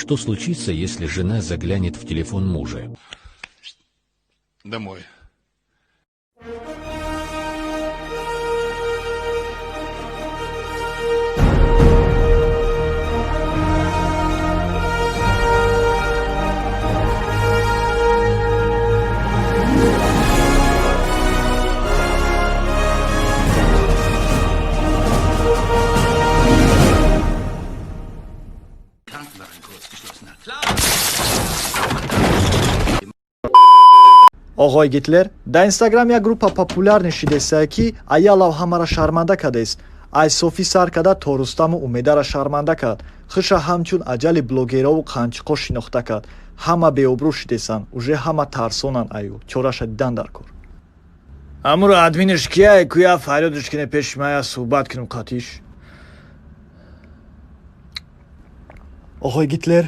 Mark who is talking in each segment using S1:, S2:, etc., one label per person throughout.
S1: Что случится, если жена заглянет в телефон мужа?
S2: Домой.
S3: Og'oy Gitler, da Instagram ya группа популярнейший десай ки аялав ҳамара шарманда кадес. Ай софи сар када то Рустаму умедара шарманда кад. Хиша ҳамчун аҷали блогерову қанчиқо шинохта кад. Ҳама беобрӯ шидесан, уже ҳама тарсонан аю. Чораша дидан дар кор. Амура админиш кия куя фарёдиш кине пеши мая суҳбат кинем қатиш. Og'oy Gitler,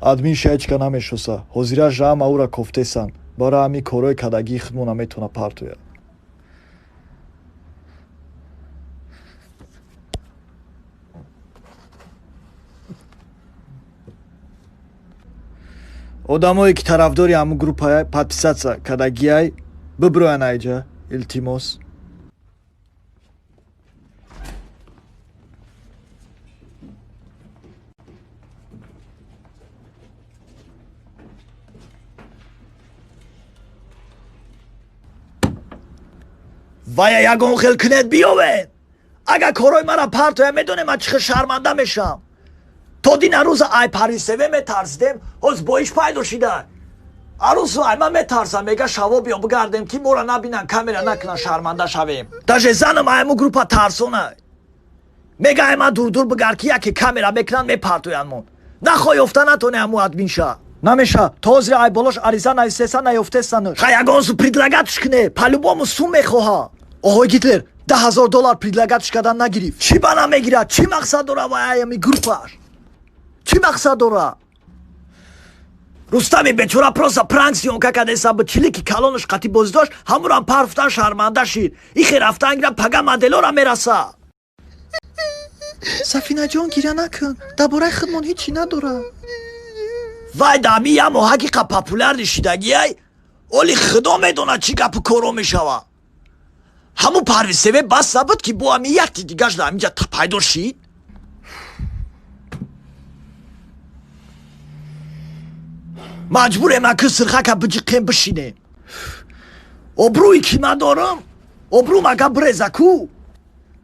S3: админ шаячка намешоса. Ҳозира жаъма ӯра кофтесан. Бора ҳами корои кадагии худмо наметавона партояд. одамое ки тарафдори ҳамун группа подписаться кадагиай бибироян айҷа илтимос. вая ягон хел кунед биёвед. Агар корои мара партоя медонем ман чӣ хел шарманда мешавам. то дин арӯза ай парисеве метарсидем ҳоз боиш пайдо шида. арӯзу ай ман метарсам мега шавобиё бигардем ки мора набинан камера накунан шарманда шавем. даже занам айму группа тарсонай. мега ай ман дур бигар ки яке камера мекунан мепартоянд мон. нахоҳ ёфта натоне ҳаму админша. намеша то ҳозира ай болош ариза наистеса наёфтесаныш. ха ягонсу предлагатш куне по-любому сум мехоҳа. Og'oy Gitler, $10,000 предлагатш кардан нагирифт. Чӣ бана мегирад? Чӣ мақсад дора ва аями группаш? Чӣ мақсад дора? Рустами бечора просто пранк съёмка кардеса ба чилики калонаш қати бозӣ дошт, ҳамурам парфтан шарманда шид. ихе рафтан гирам пага моделора мераса. Сафинаҷон гиря накун, дар бораи худмон ҳечӣ надора. вай дами ямо ҳақиқа популярни шидагиай оли худо медонад чӣ гапу коро мешава. ҳамун парвисеве бас забуд ки бо ами якти дигаш дар аминҷа пайдо шид. маҷбурем аку сирхака биҷиқем бишинем. обрӯи ки ман дорам обрӯм ага биреза ку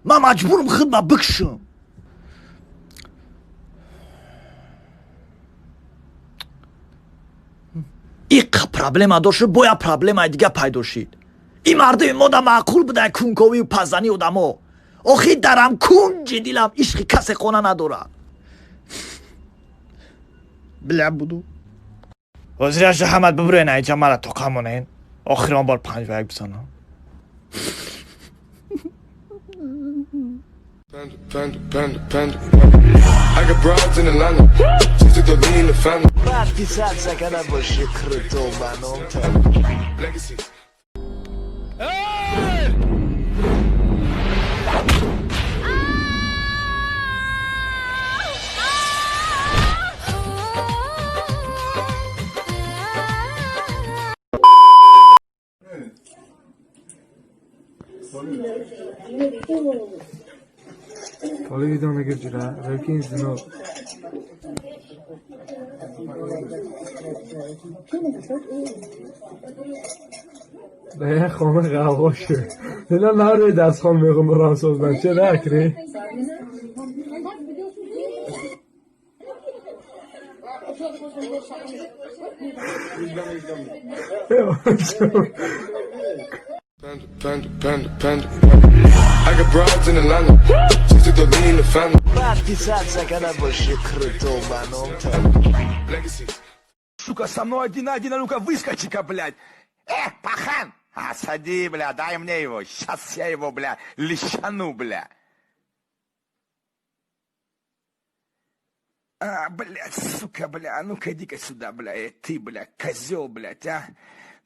S3: ман маҷбурам худма бикушам. иқа проблема дошт боя проблемаи дига пайдо шид. این مردم مادا معقول بوده کنکوی و پزنی آدمو. آخی درم کنج دیلم عشق کسی خونه نداره. بله بودو وزیرش حمد ببره نه مرا تو کمونین آخران بار 5 و 1 بزنم.
S4: I got broads in Atlanta. She's took the lean in the family.
S3: Подписаться когда больше крутого банота.
S4: Legacy.
S5: حالا یه دانه گرجیره رکی این زنو نه خانه قواشه دینا نروی دست خان میگم برام ساز من چه نکری
S4: Panda. I got broads in Atlanta. She's took the lean in the family.
S3: Подписаться когда больше крутого банота.
S4: Legacy.
S6: Сука, со мной один на один, а ну-ка выскочи-ка, блядь. Пахан! Сади, бля, дай мне его. Сейчас я его, бля, лещану, бля. Блядь, сука, бля, а ну-ка иди-ка сюда, бля, ты, бля, козел, блядь, а.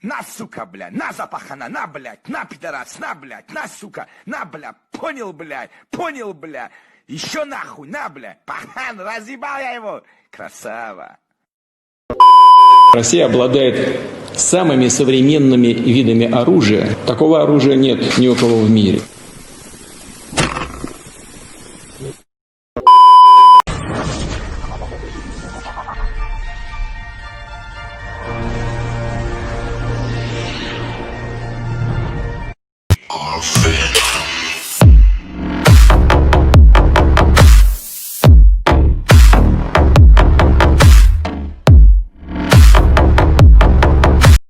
S6: На, сука, бля, на, запахана, на, блядь, на, пидорас, на, блядь, на, сука, на, бля, понял, бля, еще нахуй, на, бля, пахан, разъебал я его, красава.
S2: Россия обладает самыми современными видами оружия. Такого оружия нет ни у кого в мире.